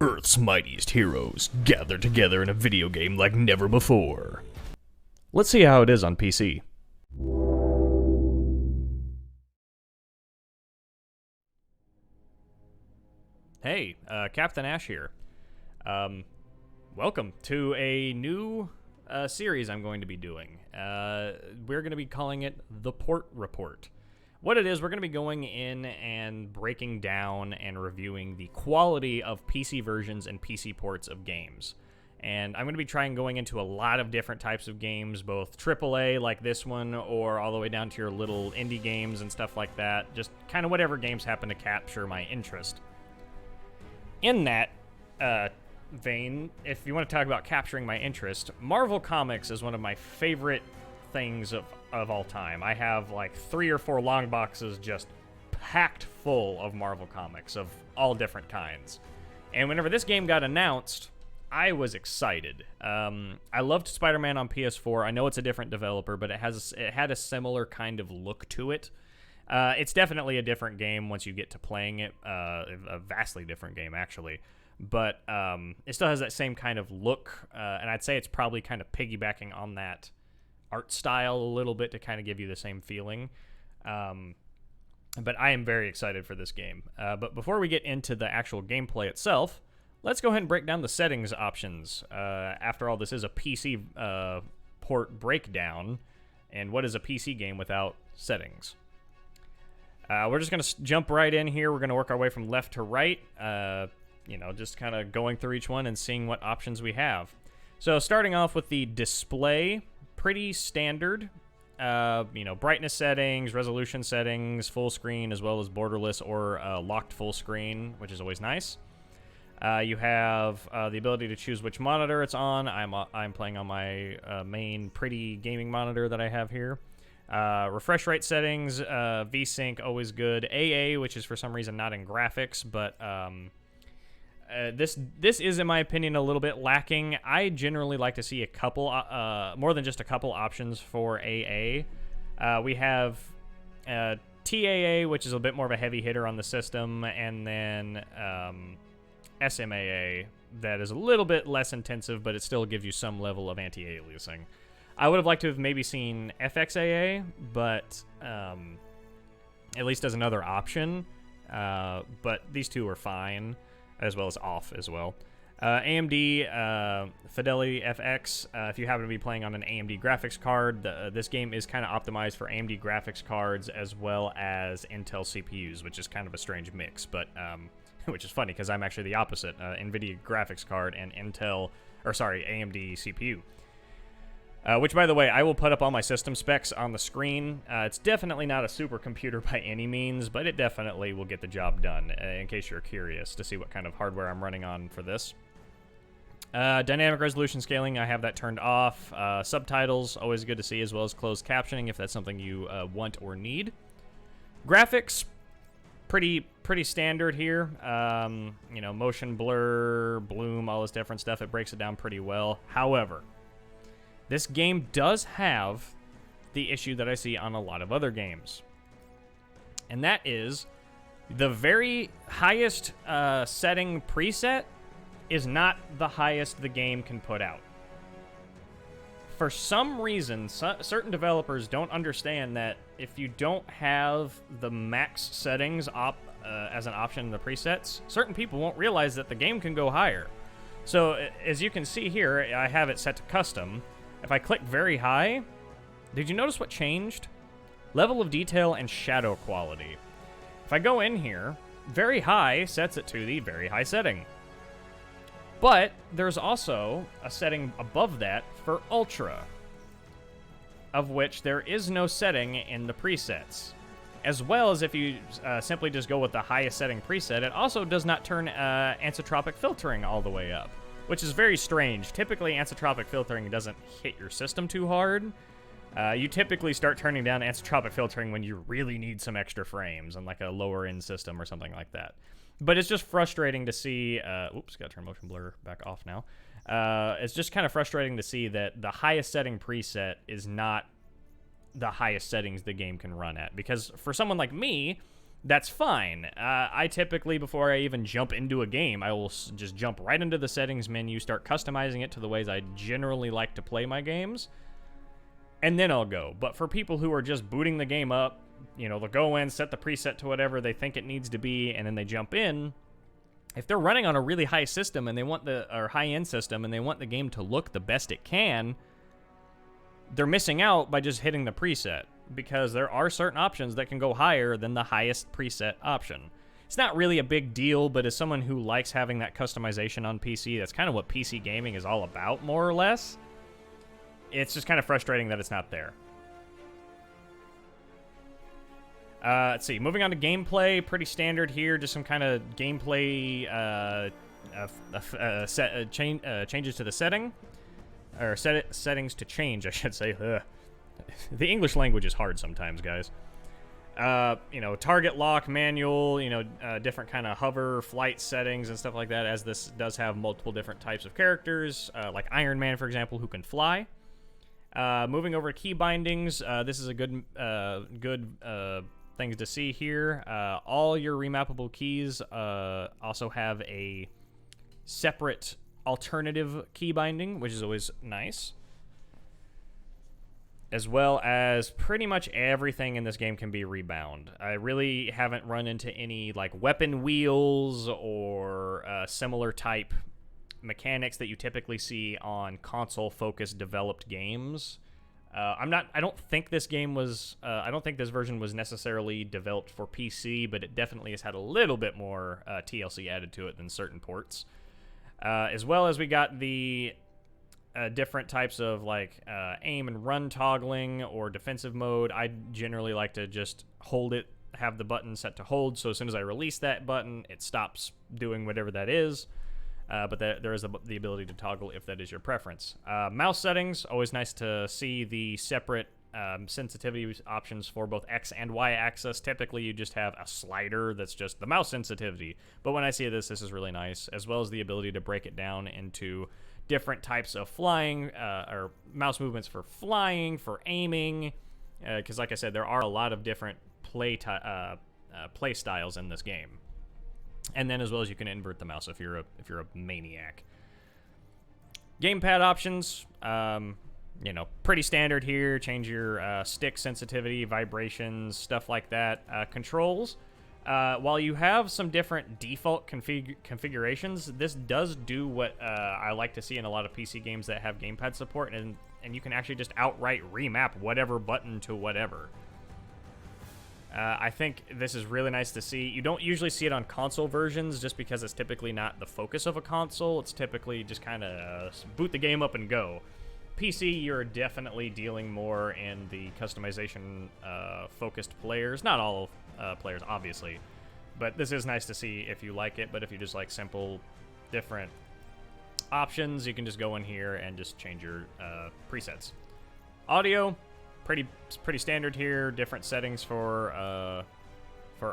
Earth's mightiest heroes gather together in a video game like never before. Let's see how it is on PC. Hey, Captain Ash here. Welcome to a new series I'm going to be doing. We're going to be calling it The Port Report. What it is, we're going to be going in and breaking down and reviewing the quality of PC versions and PC ports of games. And I'm going to be trying going into a lot of different types of games, both AAA like this one, or all the way down to your little indie games and stuff like that. Just kind of whatever games happen to capture my interest. In that vein, if you want to talk about capturing my interest, Marvel Comics is one of my favorite things of all time. I have like 3 or 4 long boxes just packed full of Marvel Comics of all different kinds. And whenever this game got announced, I was excited. I loved Spider-Man on PS4. I know it's a different developer, but it had a similar kind of look to it. It's definitely a different game once you get to playing it. A vastly different game, actually. But it still has that same kind of look, and I'd say it's probably kind of piggybacking on that art style a little bit to kind of give you the same feeling. But I am very excited for this game. But before we get into the actual gameplay itself, let's go ahead and break down the settings options. After all, this is a PC port breakdown, and what is a PC game without settings? We're just going to jump right in here. We're going to work our way from left to right, just kind of going through each one and seeing what options we have. So starting off with the display, pretty standard. Brightness settings, resolution settings, full screen, as well as borderless or locked full screen, which is always nice. You have the ability to choose which monitor it's on. I'm playing on my main pretty gaming monitor that I have here. Refresh rate settings, VSync, always good. AA, which is for some reason not in graphics, but this is, in my opinion, a little bit lacking. I generally like to see a couple, more than just a couple options for AA. We have TAA, which is a bit more of a heavy hitter on the system, and then SMAA, that is a little bit less intensive, but it still gives you some level of anti-aliasing. I would have liked to have maybe seen FXAA, but at least as another option. But these two are fine, as well as off as well. AMD Fidelity FX, if you happen to be playing on an AMD graphics card, this game is kind of optimized for AMD graphics cards as well as Intel CPUs, which is kind of a strange mix, but which is funny because I'm actually the opposite, NVIDIA graphics card and AMD CPU. Which, by the way, I will put up all my system specs on the screen. It's definitely not a supercomputer by any means, but it definitely will get the job done, in case you're curious to see what kind of hardware I'm running on for this. Dynamic resolution scaling, I have that turned off. Subtitles, always good to see, as well as closed captioning if that's something you want or need. Graphics, pretty standard here. Motion blur, bloom, all this different stuff. It breaks it down pretty well. However, this game does have the issue that I see on a lot of other games. And that is the very highest setting preset is not the highest the game can put out. For some reason, certain developers don't understand that if you don't have the max settings as an option in the presets, certain people won't realize that the game can go higher. So as you can see here, I have it set to custom. If I click very high, did you notice what changed? Level of detail and shadow quality. If I go in here, very high sets it to the very high setting. But there's also a setting above that for ultra, of which there is no setting in the presets. As well as if you simply just go with the highest setting preset, it also does not turn anisotropic filtering all the way up, which is very strange. Typically, anisotropic filtering doesn't hit your system too hard. You typically start turning down anisotropic filtering when you really need some extra frames on like a lower-end system or something like that. But it's just frustrating to see... oops, got to turn motion blur back off now. It's just kind of frustrating to see that the highest setting preset is not the highest settings the game can run at. Because for someone like me, that's fine. I typically, before I even jump into a game, I will just jump right into the settings menu, start customizing it to the ways I generally like to play my games, and then I'll go. But for people who are just booting the game up, you know, they'll go in, set the preset to whatever they think it needs to be, and then they jump in. If they're running on a really high system and they want or high-end system and they want the game to look the best it can, they're missing out by just hitting the preset, because there are certain options that can go higher than the highest preset option. It's not really a big deal, but as someone who likes having that customization on PC, that's kind of what PC gaming is all about, more or less. It's just kind of frustrating that it's not there. Let's see. Moving on to gameplay, pretty standard here. Just some kind of gameplay changes to the setting. Or settings to change, I should say. Ugh. The English language is hard sometimes, guys. You know, target lock, manual, you know, different kind of hover, flight settings and stuff like that, as this does have multiple different types of characters, like Iron Man, for example, who can fly. Moving over to key bindings, this is a good things to see here. All your remappable keys also have a separate alternative key binding, which is always nice. As well as pretty much everything in this game can be rebound. I really haven't run into any like weapon wheels or similar type mechanics that you typically see on console-focused developed games. I don't think this game was. I don't think this version was necessarily developed for PC, but it definitely has had a little bit more TLC added to it than certain ports. As well as we got the different types of like aim and run toggling or defensive mode. I generally like to just hold it, have the button set to hold, so as soon as I release that button, it stops doing whatever that is. But there is the ability to toggle if that is your preference. Mouse settings, always nice to see the separate sensitivity options for both X and Y axis. Typically, you just have a slider that's just the mouse sensitivity. But when I see this is really nice, as well as the ability to break it down into different types of flying, or mouse movements for flying, for aiming. Because like I said, there are a lot of different play styles in this game. And then as well as you can invert the mouse if you're a maniac. Gamepad options, you know, pretty standard here. Change your stick sensitivity, vibrations, stuff like that. Controls, while you have some different default configurations, this does do what I like to see in a lot of PC games that have gamepad support, and you can actually just outright remap whatever button to whatever. I think this is really nice to see. You don't usually see it on console versions just because it's typically not the focus of a console. It's typically just kind of boot the game up and go. PC, you're definitely dealing more in the customization focused players. Not all players, obviously. But this is nice to see if you like it. But if you just like simple, different options, you can just go in here and just change your presets. Audio. Pretty standard here. Different settings for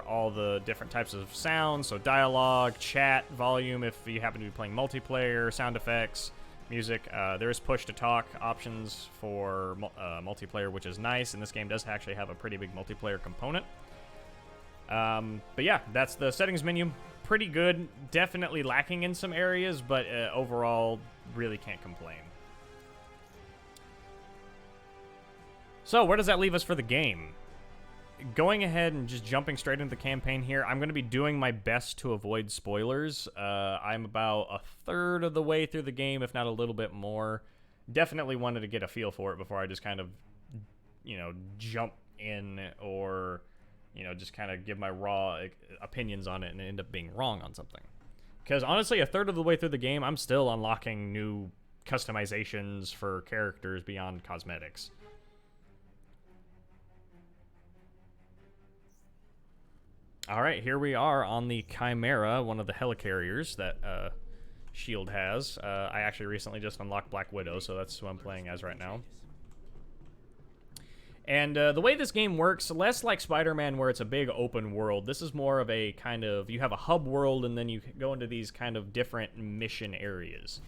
all the different types of sounds. So dialogue, chat, volume if you happen to be playing multiplayer, sound effects, music. There is push to talk options for multiplayer, which is nice. And this game does actually have a pretty big multiplayer component. But yeah, that's the settings menu. Pretty good. Definitely lacking in some areas, but overall, really can't complain. So, where does that leave us for the game? Going ahead and just jumping straight into the campaign here, I'm going to be doing my best to avoid spoilers. I'm about a third of the way through the game, if not a little bit more. Definitely wanted to get a feel for it before I just kind of, you know, jump in or, you know, just kind of give my raw opinions on it and end up being wrong on something. Because honestly, a third of the way through the game, I'm still unlocking new customizations for characters beyond cosmetics. All right, here we are on the Chimera, one of the helicarriers that S.H.I.E.L.D. has. I actually recently just unlocked Black Widow, so that's who I'm playing as right now. And the way this game works, less like Spider-Man where it's a big open world, this is more of a kind of, you have a hub world and then you go into these kind of different mission areas.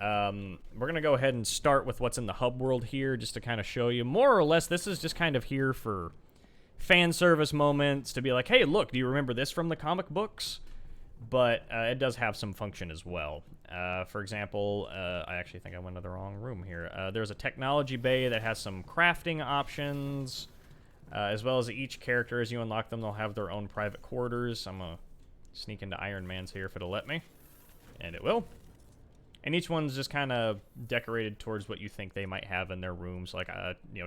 We're going to go ahead and start with what's in the hub world here just to kind of show you. More or less, this is just kind of here for fan service moments to be like, hey, look, do you remember this from the comic books? But it does have some function as well. For example, I actually think I went to the wrong room here. There's a technology bay that has some crafting options, as well as each character, as you unlock them, they'll have their own private quarters. I'm going to sneak into Iron Man's here if it'll let me. And it will. And each one's just kind of decorated towards what you think they might have in their rooms. Like,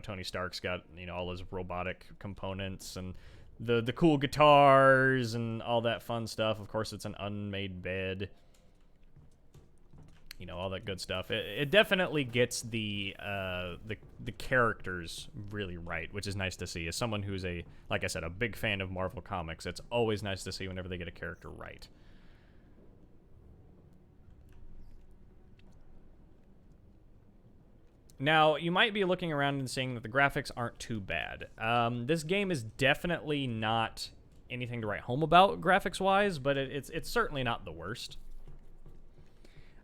Tony Stark's got, all his robotic components and the cool guitars and all that fun stuff. Of course, it's an unmade bed. All that good stuff. It definitely gets the characters really right, which is nice to see. As someone who's like I said, a big fan of Marvel Comics, it's always nice to see whenever they get a character right. Now, you might be looking around and seeing that the graphics aren't too bad. This game is definitely not anything to write home about graphics-wise, but it's certainly not the worst.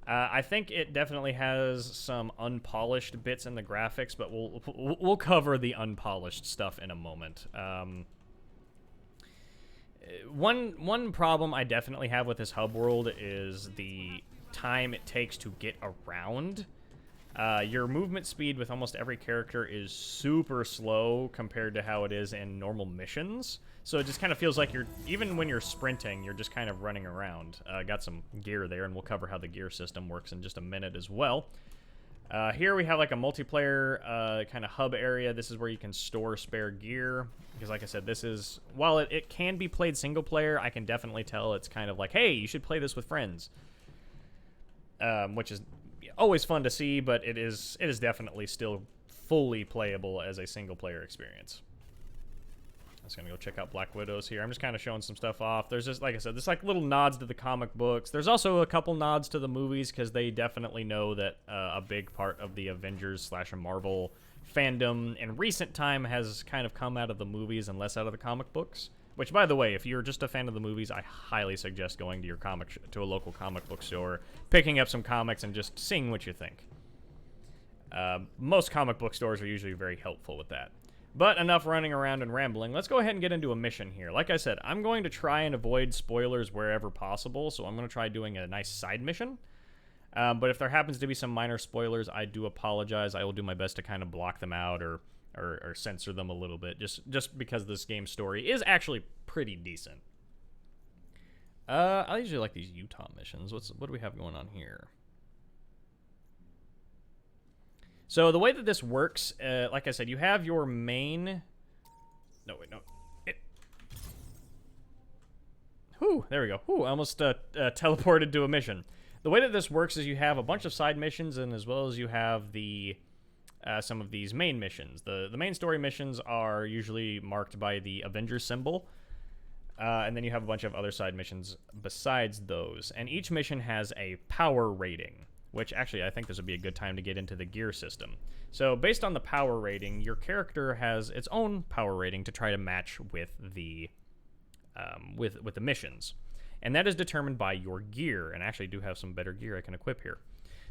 I think it definitely has some unpolished bits in the graphics, but we'll cover the unpolished stuff in a moment. One problem I definitely have with this hub world is the time it takes to get around. Your movement speed with almost every character is super slow compared to how it is in normal missions. So it just kind of feels like even when you're sprinting, you're just kind of running around. Got some gear there, and we'll cover how the gear system works in just a minute as well. Here we have like a multiplayer kind of hub area. This is where you can store spare gear. Because like I said, while it can be played single player, I can definitely tell it's kind of like, hey, you should play this with friends. Which is always fun to see, but it is definitely still fully playable as a single player experience. I'm just gonna go check out Black Widows here. I'm just kind of showing some stuff off. There's just, like I said, there's like little nods to the comic books. There's also a couple nods to the movies because they definitely know that a big part of the Avengers / Marvel fandom in recent time has kind of come out of the movies and less out of the comic books. Which, by the way, if you're just a fan of the movies, I highly suggest going to your to a local comic book store, picking up some comics, and just seeing what you think. Most comic book stores are usually very helpful with that. But enough running around and rambling. Let's go ahead and get into a mission here. Like I said, I'm going to try and avoid spoilers wherever possible, so I'm going to try doing a nice side mission. But if there happens to be some minor spoilers, I do apologize. I will do my best to kind of block them out or censor them a little bit, just because this game's story is actually pretty decent. I usually like these Utah missions. What do we have going on here? So the way that this works, like I said, you have your main... No, wait, no. Whew, there we go. Whew, I almost teleported to a mission. The way that this works is you have a bunch of side missions, and as well as you have some of these main missions. The main story missions are usually marked by the Avengers symbol, and then you have a bunch of other side missions besides those. And each mission has a power rating, which actually I think this would be a good time to get into the gear system. So based on the power rating, your character has its own power rating to try to match with the missions. And that is determined by your gear, and I actually do have some better gear I can equip here.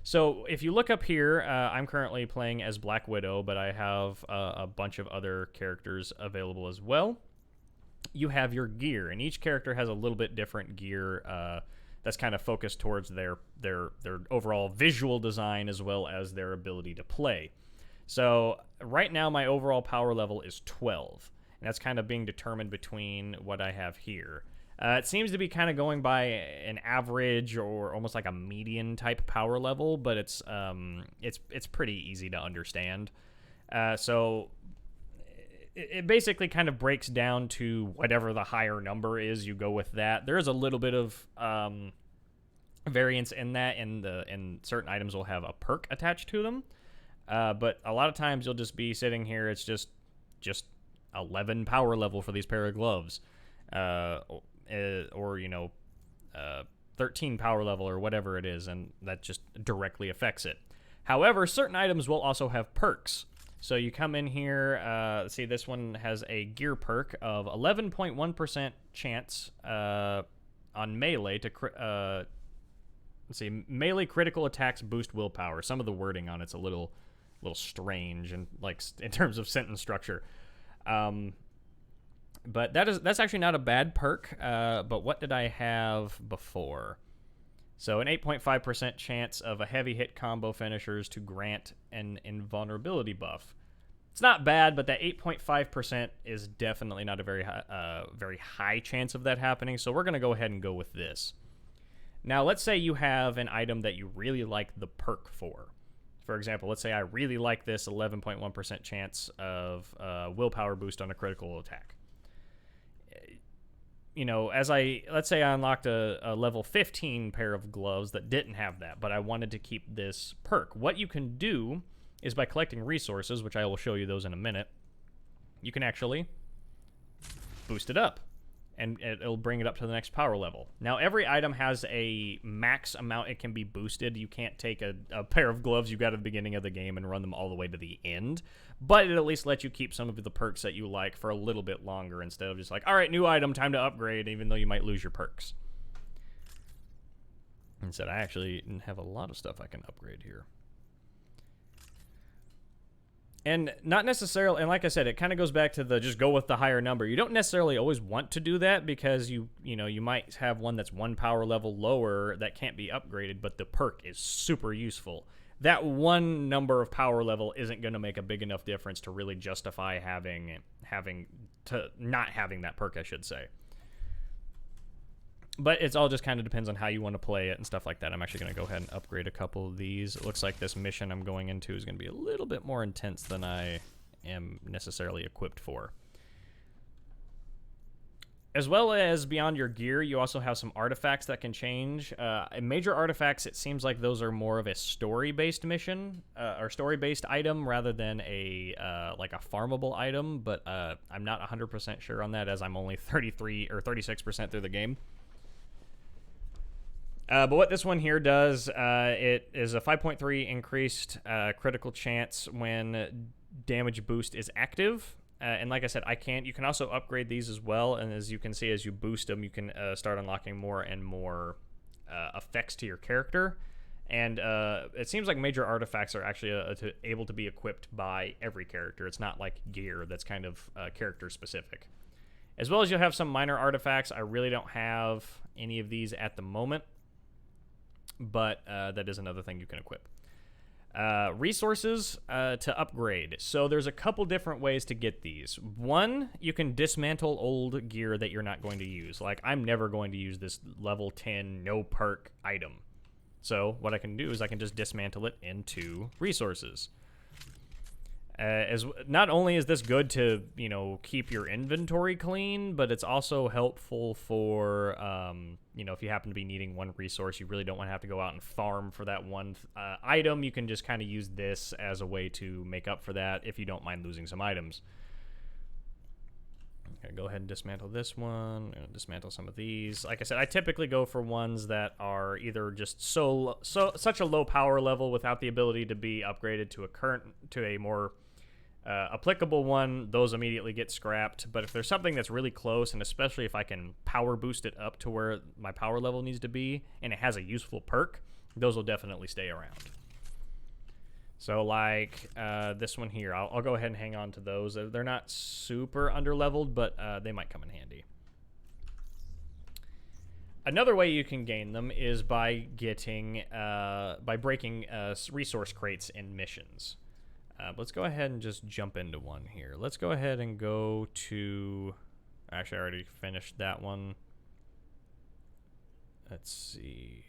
So if you look up here, I'm currently playing as Black Widow, but I have a bunch of other characters available as well. You have your gear, and each character has a little bit different gear that's kind of focused towards their overall visual design as well as their ability to play. So right now my overall power level is 12, and that's kind of being determined between what I have here. It seems to be kind of going by an average or almost like a median type power level, but it's pretty easy to understand. So it basically kind of breaks down to whatever the higher number is, you go with that. There is a little bit of variance in that, and certain items will have a perk attached to them. But a lot of times you'll just be sitting here, it's just 11 power level for these pair of gloves. Or 13 power level or whatever it is, and that just directly affects it. However, certain items will also have perks. So you come in here, see this one has a gear perk of 11.1% chance on melee to melee critical attacks boost willpower. Some of the wording on it's a little little strange and like in terms of sentence structure. But that's actually not a bad perk. But what did I have before? So an 8.5% chance of a heavy hit combo finishers to grant an invulnerability buff. It's not bad, but that 8.5% is definitely not a very high chance of that happening. So we're going to go ahead and go with this. Now, let's say you have an item that you really like the perk for. For example, let's say I really like this 11.1% chance of willpower boost on a critical attack. You know, let's say I unlocked a level 15 pair of gloves that didn't have that, but I wanted to keep this perk. What you can do is by collecting resources, which I will show you those in a minute, you can actually boost it up, and it'll bring it up to the next power level. Now, every item has a max amount it can be boosted. You can't take a pair of gloves you got at the beginning of the game and run them all the way to the end, but it at least lets you keep some of the perks that you like for a little bit longer instead of just like, all right, new item, time to upgrade, even though you might lose your perks. Instead, I actually have a lot of stuff I can upgrade here. And not necessarily, and like I said, it kind of goes back to the just go with the higher number. You don't necessarily always want to do that because you might have one that's one power level lower that can't be upgraded, but the perk is super useful. That one number of power level isn't going to make a big enough difference to really justify not having that perk, I should say. But it's all just kind of depends on how you want to play it and stuff like that. I'm actually going to go ahead and upgrade a couple of these. It looks like this mission I'm going into is going to be a little bit more intense than I am necessarily equipped for. As well as beyond your gear, you also have some artifacts that can change. Major artifacts, it seems like those are more of a story-based mission or story-based item rather than like a farmable item. But I'm not 100% sure on that, as I'm only 33 or 36% through the game. But what this one here does, it is a 5.3 increased critical chance when damage boost is active. And like I said, you can also upgrade these as well. And as you can see, as you boost them, you can start unlocking more and more effects to your character. And it seems like major artifacts are actually able to be equipped by every character. It's not like gear that's kind of character specific. As well as you'll have some minor artifacts. I really don't have any of these at the moment, but that is another thing you can equip. Resources to upgrade. So there's a couple different ways to get these. One, you can dismantle old gear that you're not going to use. Like, I'm never going to use this level 10 no perk item. So what I can do is I can just dismantle it into resources. Not only is this good to, keep your inventory clean, but it's also helpful for, if you happen to be needing one resource, you really don't want to have to go out and farm for that one item. You can just kind of use this as a way to make up for that if you don't mind losing some items. Okay, go ahead and dismantle this one, dismantle some of these. Like I said, I typically go for ones that are either just such a low power level without the ability to be upgraded to a more applicable one. Those immediately get scrapped. But if there's something that's really close, and especially if I can power boost it up to where my power level needs to be, and it has a useful perk, those will definitely stay around. So like this one here, I'll go ahead and hang on to those. They're not super underleveled, but they might come in handy. Another way you can gain them is by breaking resource crates in missions. Let's go ahead and just jump into one here. Let's go ahead and go to... Actually, I already finished that one. Let's see.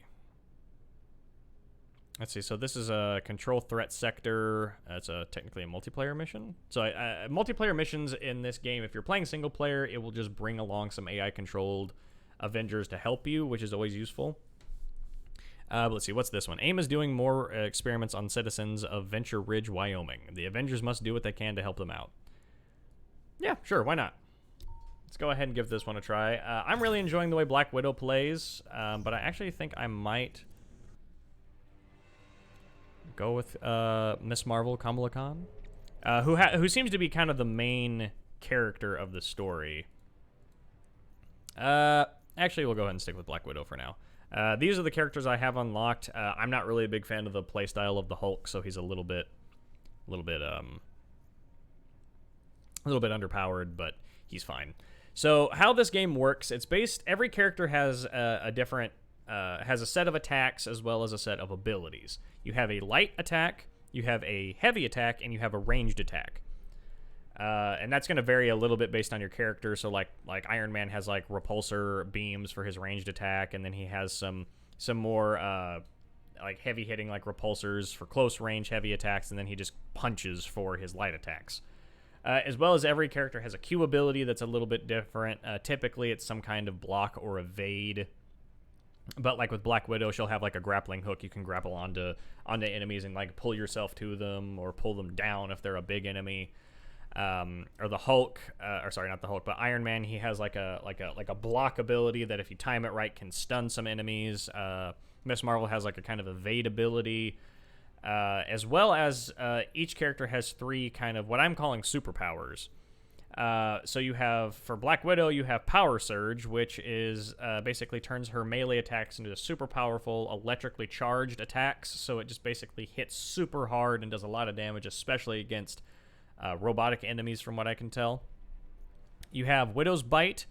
So this is a control threat sector. It's technically a multiplayer mission. So multiplayer missions in this game, if you're playing single player, it will just bring along some AI-controlled Avengers to help you, which is always useful. But let's see, what's this one? AIM is doing more experiments on citizens of Venture Ridge, Wyoming. The Avengers must do what they can to help them out. Yeah, sure, why not? Let's go ahead and give this one a try. I'm really enjoying the way Black Widow plays, but I actually think I might go with Miss Marvel, Kamala Khan, who seems to be kind of the main character of the story. Actually, we'll go ahead and stick with Black Widow for now. These are the characters I have unlocked. I'm not really a big fan of the playstyle of the Hulk, so he's a little bit underpowered, but he's fine. So how this game works, it's based. Every character has a different has a set of attacks as well as a set of abilities. You have a light attack, you have a heavy attack, and you have a ranged attack. And that's going to vary a little bit based on your character. So like Iron Man has like repulsor beams for his ranged attack, and then he has some more like heavy hitting like repulsors for close range heavy attacks, and then he just punches for his light attacks. As well as every character has a Q ability that's a little bit different. Typically it's some kind of block or evade. But like with Black Widow, she'll have like a grappling hook. You can grapple onto enemies and like pull yourself to them or pull them down if they're a big enemy. Or the Hulk, or sorry, not the Hulk, but Iron Man. He has like a block ability that if you time it right can stun some enemies. Miss Marvel has like a kind of evade ability, as well as each character has 3 kind of what I'm calling superpowers. So you have, for Black Widow, you have Power Surge, which is basically turns her melee attacks into super powerful, electrically charged attacks. So it just basically hits super hard and does a lot of damage, especially against robotic enemies, from what I can tell. You have Widow's Bite,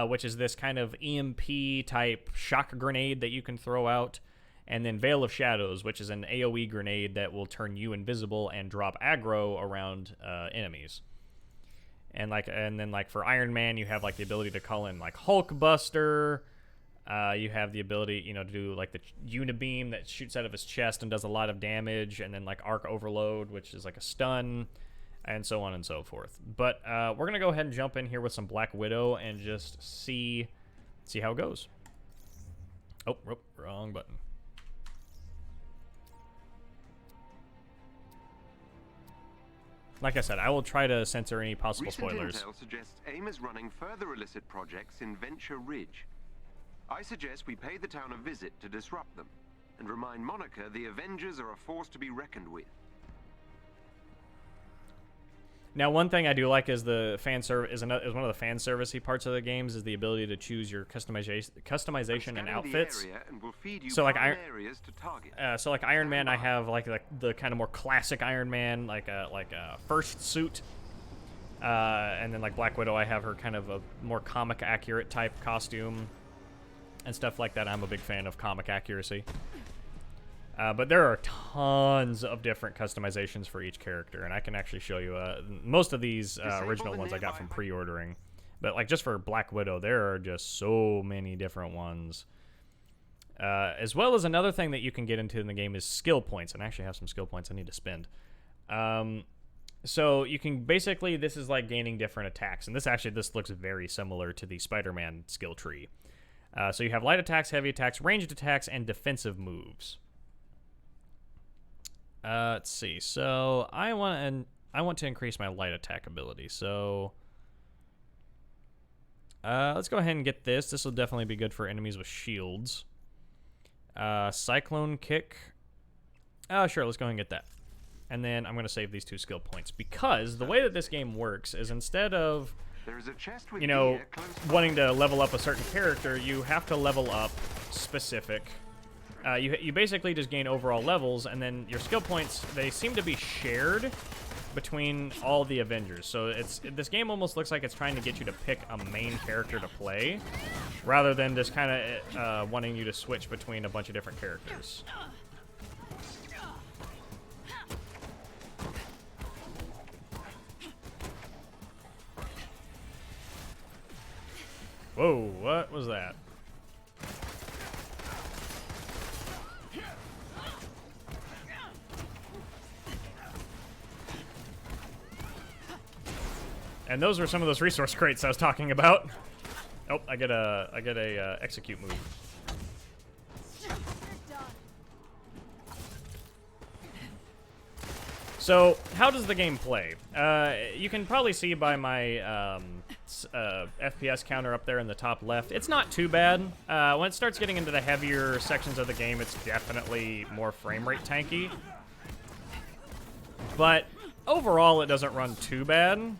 which is this kind of EMP type shock grenade that you can throw out. And then Veil of Shadows, which is an AoE grenade that will turn you invisible and drop aggro around enemies. And then for Iron Man, you have like the ability to call in like Hulk Buster. You have the ability, to do like the Unibeam that shoots out of his chest and does a lot of damage, and then like Arc Overload, which is like a stun, and so on and so forth. But we're gonna go ahead and jump in here with some Black Widow and just see how it goes. Oh, wrong button. Like I said, I will try to censor any possible spoilers. Recent intel suggests AIM is running further illicit projects in Venture Ridge. I suggest we pay the town a visit to disrupt them, and remind Monica the Avengers are a force to be reckoned with. Now, one thing I do like is the fan service is one of the fan servicey parts of the games is the ability to choose your customization and outfits. And we'll feed you So like areas to target. So like Iron Man, I have like the kind of more classic Iron Man, like a first suit, and then like Black Widow, I have her kind of a more comic accurate type costume and stuff like that. I'm a big fan of comic accuracy. But there are tons of different customizations for each character, and I can actually show you most of these original ones I got from pre-ordering. But like just for Black Widow, there are just so many different ones. As well as another thing that you can get into in the game is skill points, and I actually have some skill points I need to spend. So you can basically, this is like gaining different attacks, and this looks very similar to the Spider-Man skill tree. So you have light attacks, heavy attacks, ranged attacks, and defensive moves. Let's see. So I want to increase my light attack ability. So let's go ahead and get this. This will definitely be good for enemies with shields. Cyclone kick. Sure. Let's go ahead and get that. And then I'm going to save these 2 skill points because the way that this game works is instead of wanting to level up a certain character, you have to level up specific. You basically just gain overall levels, and then your skill points, they seem to be shared between all the Avengers. So this game almost looks like it's trying to get you to pick a main character to play, rather than just kind of wanting you to switch between a bunch of different characters. Whoa, what was that? And those are some of those resource crates I was talking about. Oh, I get a execute move. So, how does the game play? You can probably see by my FPS counter up there in the top left. It's not too bad. When it starts getting into the heavier sections of the game, it's definitely more frame rate tanky. But overall, it doesn't run too bad.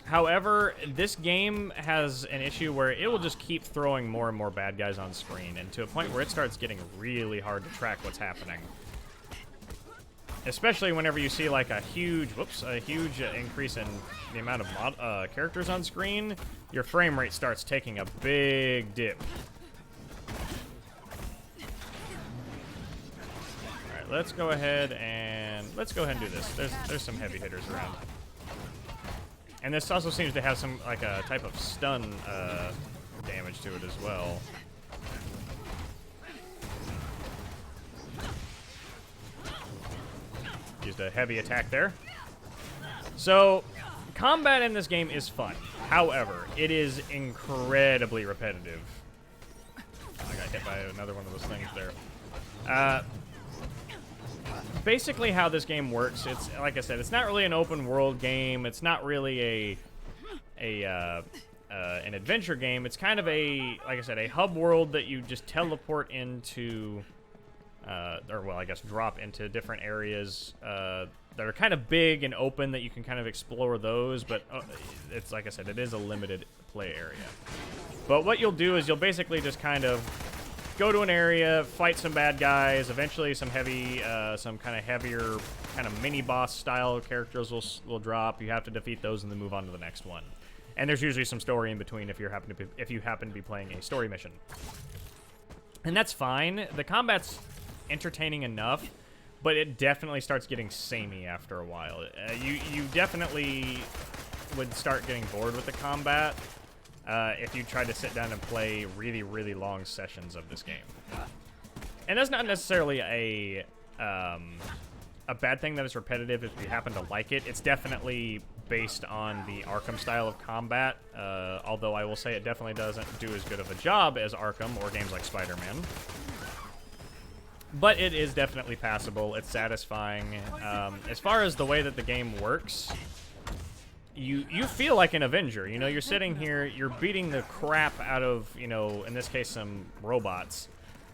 However, this game has an issue where it will just keep throwing more and more bad guys on screen, and to a point where it starts getting really hard to track what's happening. especially whenever you see like a huge increase in the amount of characters on screen, your frame rate starts taking a big dip. All right, let's go ahead and do this. There's some heavy hitters around, and this also seems to have some like a type of stun damage to it as well. Used a heavy attack there. So, combat in this game is fun. However, it is incredibly repetitive. I got hit by another one of those things there. Basically, how this game works, it's like I said, it's not really an open world game. It's not really an adventure game. It's kind of like I said, a hub world that you just teleport into. Or, well, I guess drop into different areas that are kind of big and open that you can kind of explore those, but it's, like I said, it is a limited play area. But what you'll do is you'll basically just kind of go to an area, fight some bad guys, eventually some kind of heavier, kind of mini-boss style characters will drop. You have to defeat those and then move on to the next one. And there's usually some story in between if you happen to be playing a story mission. And that's fine. The combat's entertaining enough, but it definitely starts getting samey after a while. You definitely would start getting bored with the combat if you try to sit down and play really, really long sessions of this game. And that's not necessarily a bad thing that it's repetitive if you happen to like it. It's definitely based on the Arkham style of combat, although I will say it definitely doesn't do as good of a job as Arkham or games like Spider-Man. But it is definitely passable. It's satisfying. As far as the way that the game works, you feel like an Avenger. You know, you're sitting here, you're beating the crap out of, you know, in this case, some robots.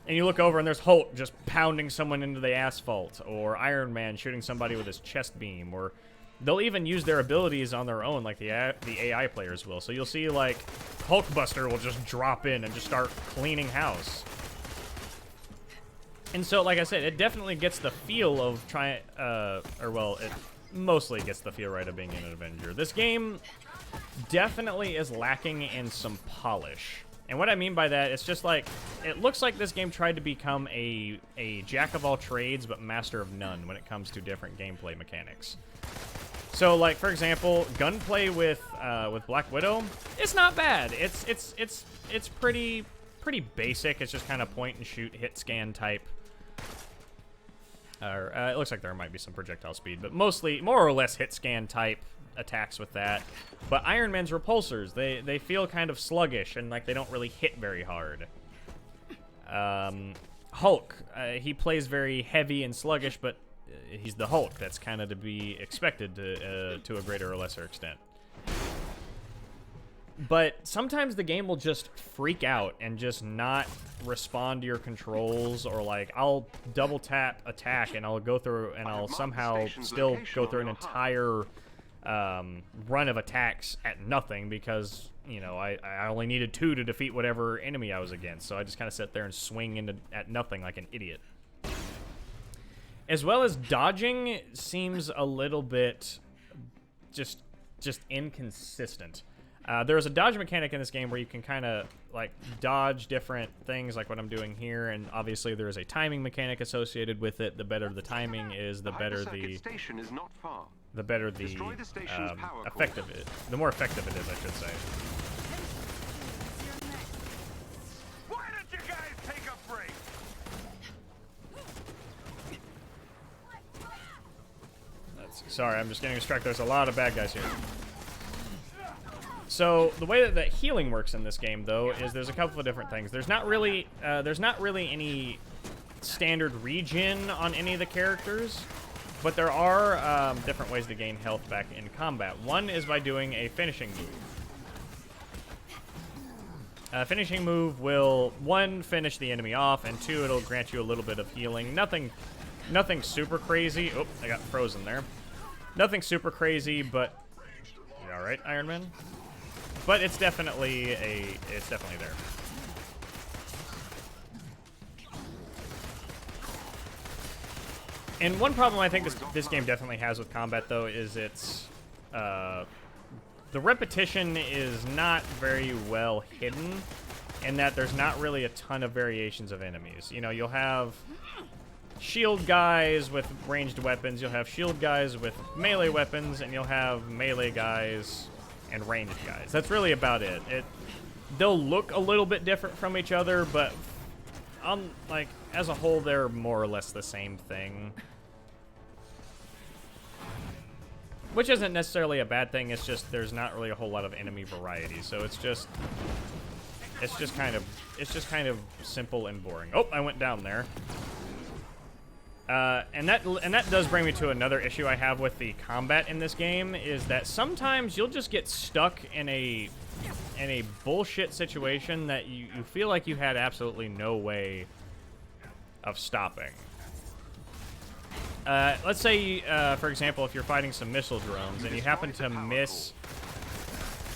And you look over and there's Hulk just pounding someone into the asphalt, or Iron Man shooting somebody with his chest beam, or they'll even use their abilities on their own, like the AI players will. So you'll see, like, Hulkbuster will just drop in and just start cleaning house. And so, like I said, it definitely gets the feel of it mostly gets the feel right of being an Avenger. This game definitely is lacking in some polish. And what I mean by that, it's just like, it looks like this game tried to become a jack of all trades, but master of none when it comes to different gameplay mechanics. So, like, for example, gunplay with Black Widow, it's not bad. It's pretty basic. It's just kind of point and shoot, hit scan type. It looks like there might be some projectile speed, but mostly, more or less, hit scan type attacks with that. But Iron Man's repulsors, they feel kind of sluggish and like they don't really hit very hard. Hulk, he plays very heavy and sluggish, but he's the Hulk. That's kind of to be expected to a greater or lesser extent. But sometimes the game will just freak out and just not respond to your controls, or like I'll double tap attack and I'll go through and I'll somehow still go through an entire run of attacks at nothing because, you know, I only needed 2 to defeat whatever enemy I was against. So I just kind of sit there and swing at nothing like an idiot. As well as dodging seems a little bit just inconsistent. There's a dodge mechanic in this game where you can kind of like dodge different things like what I'm doing here, and obviously there is a timing mechanic associated with it. The better the timing is, the better the station is not far. The better the effective it. The more effective it is, I should say. Why don't you guys take a break? Sorry, I'm just getting distracted. There's a lot of bad guys here. So the way that healing works in this game, though, is there's a couple of different things. There's not really any standard regen on any of the characters, but there are different ways to gain health back in combat. One is by doing a finishing move. A finishing move will, 1, finish the enemy off, and 2, it'll grant you a little bit of healing. Nothing super crazy. Oh, I got frozen there. Nothing super crazy, but you all right, Iron Man? But it's definitely there. And one problem I think this game definitely has with combat, though, is it's the repetition is not very well hidden, in that there's not really a ton of variations of enemies. You know, you'll have shield guys with ranged weapons, you'll have shield guys with melee weapons, and you'll have melee guys and ranged guys. That's really about it. They'll look a little bit different from each other, but like as a whole, they're more or less the same thing. Which isn't necessarily a bad thing. It's just there's not really a whole lot of enemy variety, so it's just kind of simple and boring. Oh, I went down there. And that does bring me to another issue I have with the combat in this game, is that sometimes you'll just get stuck in a bullshit situation that you feel like you had absolutely no way of stopping. Let's say, for example, if you're fighting some missile drones and you happen to miss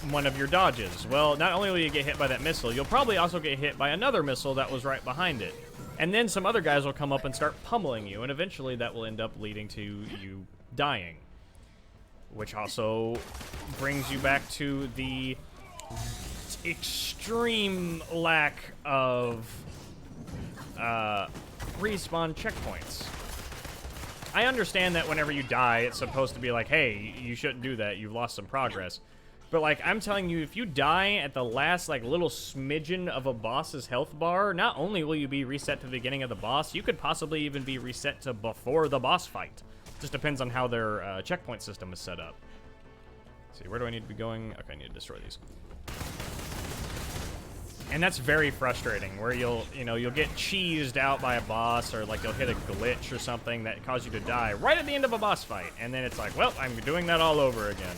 one of your dodges. Well, not only will you get hit by that missile, you'll probably also get hit by another missile that was right behind it. And then some other guys will come up and start pummeling you, and eventually that will end up leading to you dying. Which also brings you back to the extreme lack of respawn checkpoints. I understand that whenever you die, it's supposed to be like, hey, you shouldn't do that, you've lost some progress. But, like, I'm telling you, if you die at the last, like, little smidgen of a boss's health bar, not only will you be reset to the beginning of the boss, you could possibly even be reset to before the boss fight. Just depends on how their checkpoint system is set up. Let's see, where do I need to be going? Okay, I need to destroy these. And that's very frustrating, where you'll get cheesed out by a boss, or like you'll hit a glitch or something that causes you to die right at the end of a boss fight, and then it's like, well, I'm doing that all over again.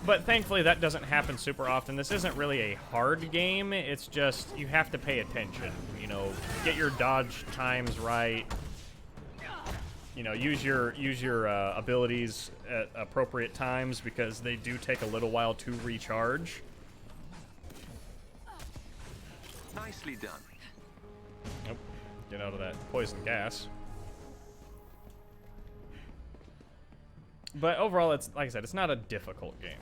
But thankfully that doesn't happen super often. This isn't really a hard game, it's just you have to pay attention. You know, get your dodge times right. You know, use your abilities at appropriate times, because they do take a little while to recharge. Nicely done. Nope. Get out of that poison gas. But overall, it's, like I said, it's not a difficult game.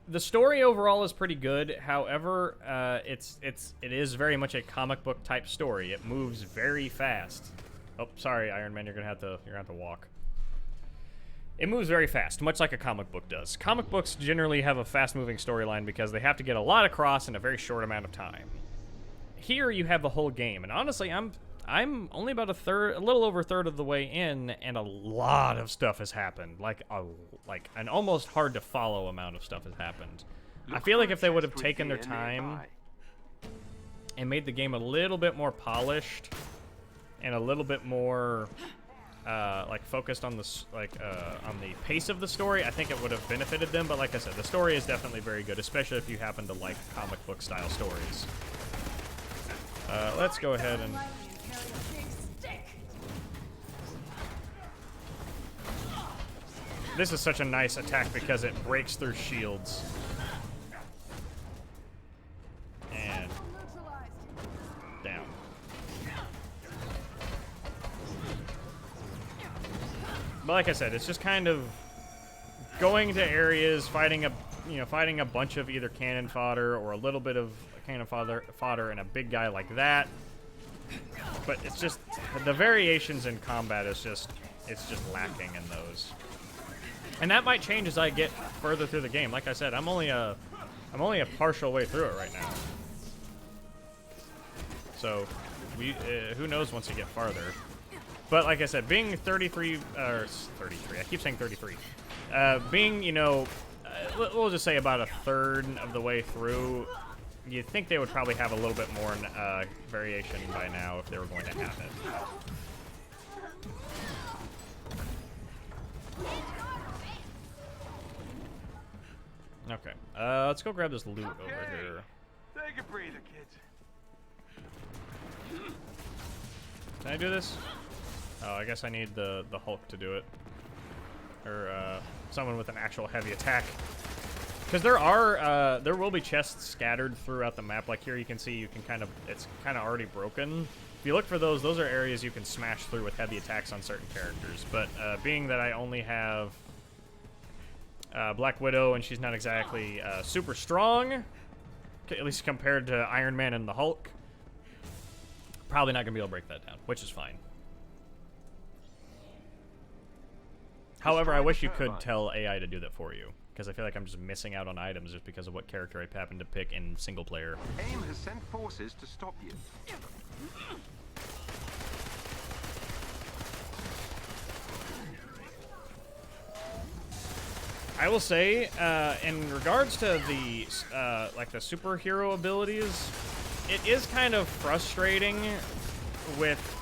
The story overall is pretty good. However, it is very much a comic book type story. It moves very fast. Oh, sorry, Iron Man, you're gonna have to walk. It moves very fast, much like a comic book does. Comic books generally have a fast-moving storyline because they have to get a lot across in a very short amount of time. Here you have the whole game, and honestly, I'm only about a little over a third of the way in, and a lot of stuff has happened. Like an almost hard to follow amount of stuff has happened. I feel like if they would have taken their time and made the game a little bit more polished and a little bit more like focused on the on the pace of the story, I think it would have benefited them. But like I said, the story is definitely very good, especially if you happen to like comic book style stories. Let's go ahead and this is such a nice attack because it breaks through shields. And down. But like I said, it's just kind of going to areas, fighting a bunch of either cannon fodder or a little bit of cannon fodder and a big guy like that. But it's just the variations in combat is just lacking in those. And that might change as I get further through the game. Like I said, I'm only a partial way through it right now. So, who knows once you get farther. But like I said, being 33, I keep saying 33. Being, we'll just say about a third of the way through, you'd think they would probably have a little bit more variation by now if they were going to have it. Okay, let's go grab this loot over here. Take a breather, kids. Can I do this? Oh, I guess I need the Hulk to do it. Or, someone with an actual heavy attack. Because there will be chests scattered throughout the map. Like here you can see you can it's kind of already broken. If you look for those are areas you can smash through with heavy attacks on certain characters. But being that I only have Black Widow and she's not exactly super strong, at least compared to Iron Man and the Hulk, probably not going to be able to break that down, which is fine. However, I wish you could tell AI to do that for you, because I feel like I'm just missing out on items just because of what character I happen to pick in single player. AIM has sent forces to stop you. I will say, in regards to the like the superhero abilities, it is kind of frustrating with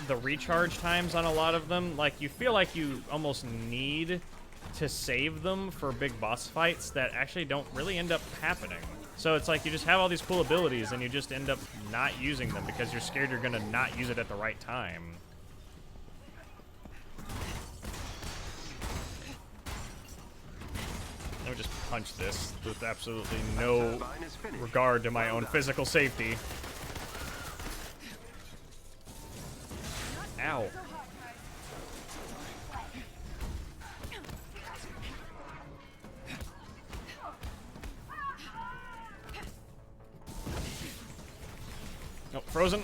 the recharge times on a lot of them. Like, you feel like you almost need to save them for big boss fights that actually don't really end up happening. So it's like you just have all these cool abilities and you just end up not using them because you're scared you're gonna not use it at the right time. Let me just punch this with absolutely no regard to my own physical safety. Ow. Nope, frozen.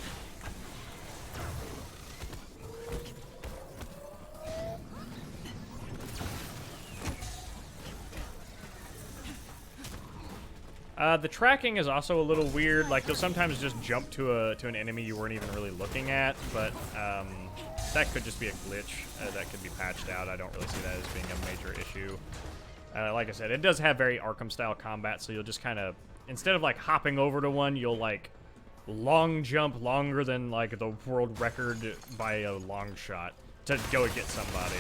The tracking is also a little weird. Like, you'll sometimes just jump to an enemy you weren't even really looking at, but that could just be a glitch that could be patched out. I don't really see that as being a major issue. Like I said, it does have very Arkham-style combat, so you'll just kind of, instead of like hopping over to one, you'll like long jump longer than like the world record by a long shot to go get somebody,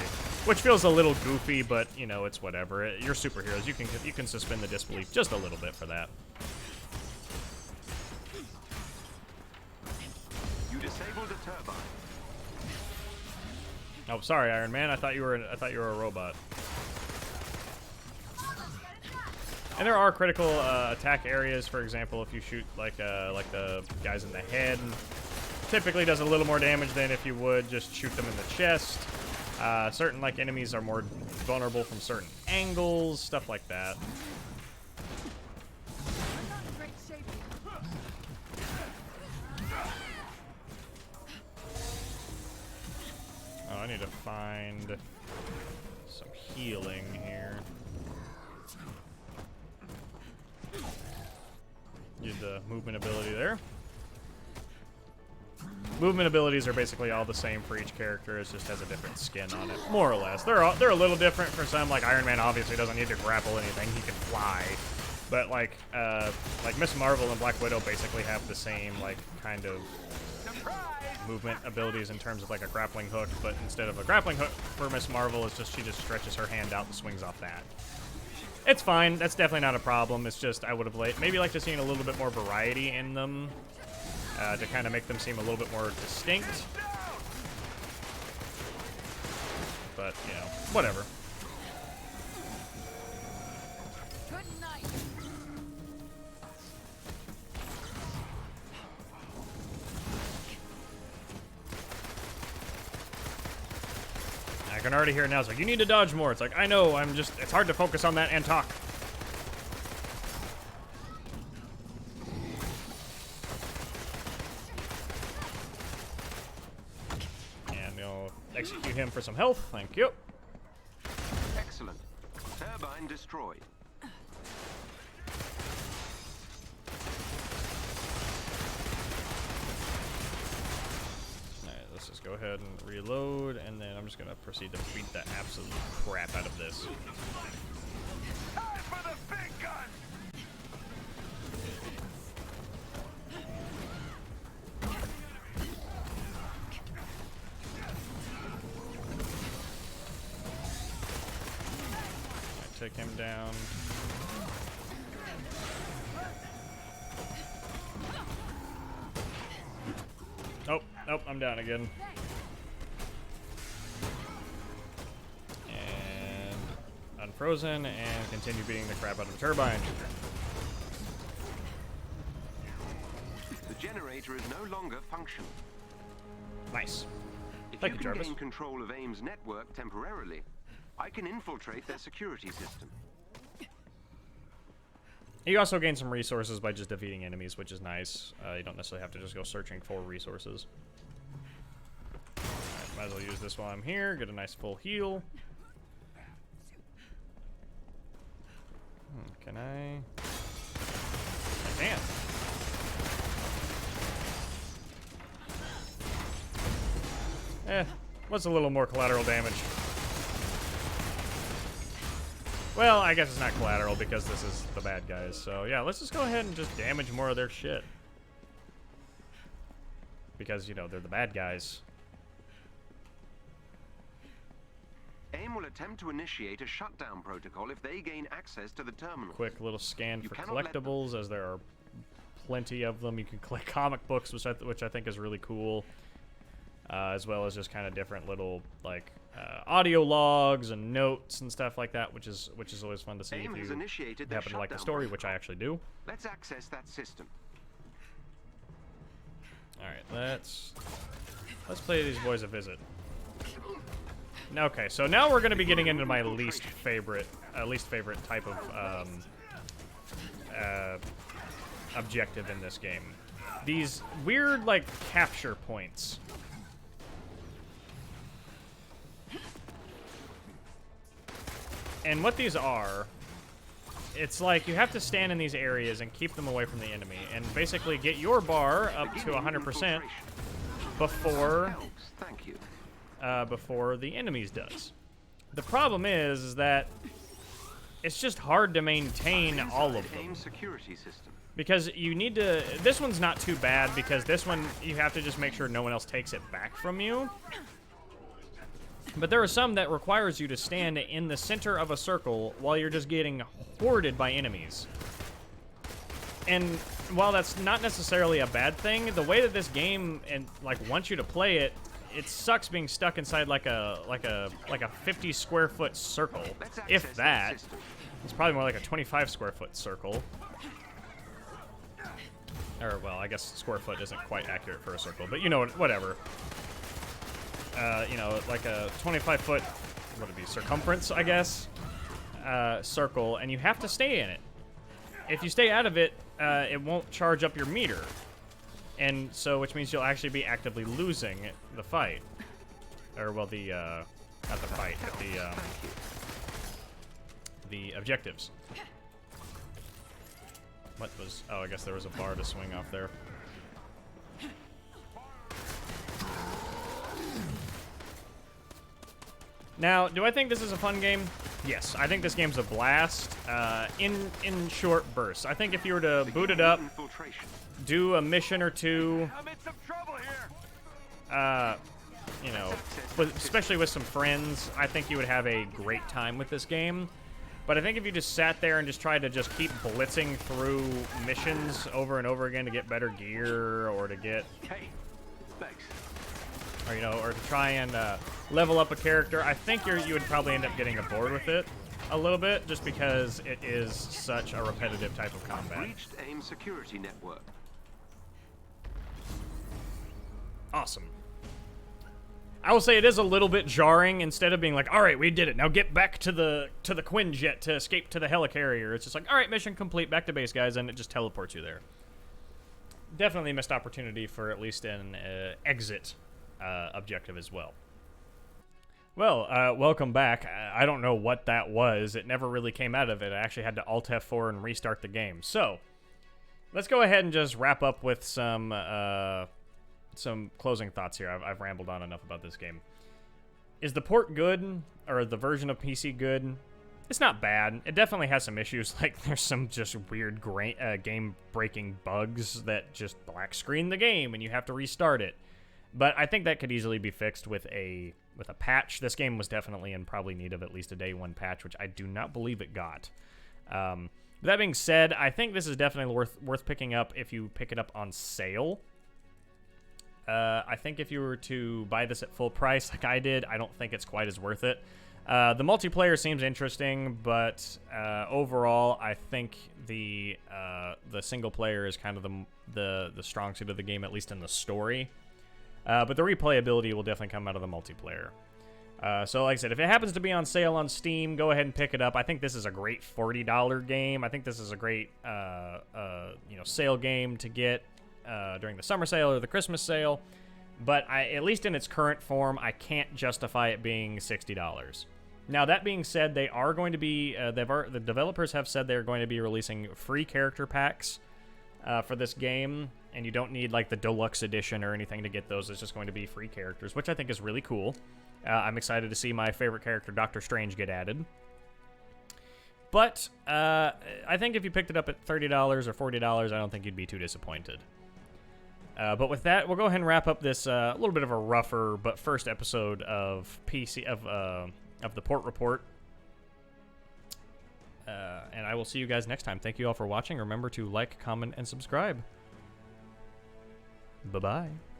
which feels a little goofy, but you know, it's whatever. You're superheroes. You can suspend the disbelief just a little bit for that. You disabled a turbine. Oh, sorry, Iron Man. I thought you were a robot. And there are critical attack areas. For example, if you shoot like the guys in the head, typically does a little more damage than if you would just shoot them in the chest. Certain like enemies are more vulnerable from certain angles, stuff like that. Oh, I need to find some healing here. Need the movement ability there. Movement abilities are basically all the same for each character. It just has a different skin on it, more or less. They're a little different for some. Like Iron Man obviously doesn't need to grapple anything; he can fly. But like Miss Marvel and Black Widow basically have the same like kind of movement abilities in terms of like a grappling hook. But instead of a grappling hook for Miss Marvel, it's just she just stretches her hand out and swings off that. It's fine. That's definitely not a problem. It's just I would have maybe liked to see a little bit more variety in them. To kind of make them seem a little bit more distinct. But, you know, whatever. Good night. I can already hear it now. It's like, you need to dodge more. It's like, I know, it's hard to focus on that and talk. Execute him for some health. Thank you. Excellent. Turbine destroyed. Alright, let's just go ahead and reload, and then I'm just going to proceed to beat the absolute crap out of this. Time for the big gun! Take him down. Oh, I'm down again. And unfrozen and continue beating the crap out of the turbine. The generator is no longer functional. Nice. If Thank you you, can Jarvis. gain control of AIM's network temporarily, I can infiltrate their security system. You also gain some resources by just defeating enemies, which is nice. You don't necessarily have to just go searching for resources. Alright, might as well use this while I'm here. Get a nice full heal. Can I? I can. What's a little more collateral damage? Well, I guess it's not collateral because this is the bad guys. So yeah, let's just go ahead and just damage more of their shit. Because, you know, they're the bad guys. AIM will attempt to initiate a shutdown protocol if they gain access to the terminal. Quick little scan for cannot let them- collectibles, as there are plenty of them. You can collect comic books, which I think is really cool. As well as just kind of different little, like, audio logs and notes and stuff like that, which is always fun to see AIM if has you initiated the happen to like the shutdown story, which I protocol. actually do. Let's access that system. Alright, let's pay these boys a visit. Okay, so now we're going to be getting into my least favorite type of objective in this game. These weird, like, capture points. And what these are, it's like you have to stand in these areas and keep them away from the enemy, and basically get your bar up to 100% before Thank you. before the enemies does. The problem is that it's just hard to maintain all of them. AIM security system. Because you need to... This one's not too bad, because this one, you have to just make sure no one else takes it back from you. But there are some that requires you to stand in the center of a circle while you're just getting hoarded by enemies. And while that's not necessarily a bad thing, the way that this game wants you to play it, it sucks being stuck inside like a 50 square foot circle, if that. It's probably more like a 25 square foot circle. Or, well, I guess square foot isn't quite accurate for a circle, but you know, whatever. You know, like a 25 foot, what would it be, circumference, I guess, circle, and you have to stay in it. If you stay out of it, it won't charge up your meter. And so, which means you'll actually be actively losing the fight. Or, well, not the fight, but the objectives. What was... Oh, I guess there was a bar to swing off there. Now, do I think this is a fun game? Yes, I think this game's a blast in short bursts. I think if you were to boot it up, do a mission or two, I'm in some trouble here. you know, especially with some friends, I think you would have a great time with this game. But I think if you just sat there and just tried to just keep blitzing through missions over and over again to get better gear, or to get... Hey, thanks. Or, you know, or to try and level up a character, I think you would probably end up getting bored with it a little bit, just because it is such a repetitive type of combat. Reached AIM security network. Awesome. I will say it is a little bit jarring. Instead of being like, all right, we did it, now get back to the Quinjet to escape to the helicarrier. It's just like, all right, mission complete, back to base, guys, and it just teleports you there. Definitely missed opportunity for at least an exit objective as well. Well, welcome back. I don't know what that was. It never really came out of it. I actually had to Alt F4 and restart the game. So, let's go ahead and just wrap up with some closing thoughts here. I've rambled on enough about this game. Is the port good, or the version of PC good? It's not bad. It definitely has some issues, like there's some just weird game-breaking bugs that just black screen the game and you have to restart it. But I think that could easily be fixed with a patch. This game was definitely in probably need of at least a day one patch, which I do not believe it got. That being said, I think this is definitely worth picking up if you pick it up on sale. I think if you were to buy this at full price like I did, I don't think it's quite as worth it. The multiplayer seems interesting, but overall, I think the single player is kind of the strong suit of the game, at least in the story. But the replayability will definitely come out of the multiplayer. So like I said, if it happens to be on sale on Steam, go ahead and pick it up. I think this is a great $40 game. I think this is a great sale game to get during the summer sale or the Christmas sale. But at least in its current form, I can't justify it being $60. Now that being said, they are going to be the developers have said they're going to be releasing free character packs for this game, and you don't need like the deluxe edition or anything to get those. It's just going to be free characters, which I think is really cool. I'm excited to see my favorite character, Doctor Strange, get added. But I think if you picked it up at $30 or $40, I don't think you'd be too disappointed. But with that, we'll go ahead and wrap up this a little bit of a rougher but first episode of of the Port Report. And I will see you guys next time. Thank you all for watching. Remember to like, comment, and subscribe. Bye-bye.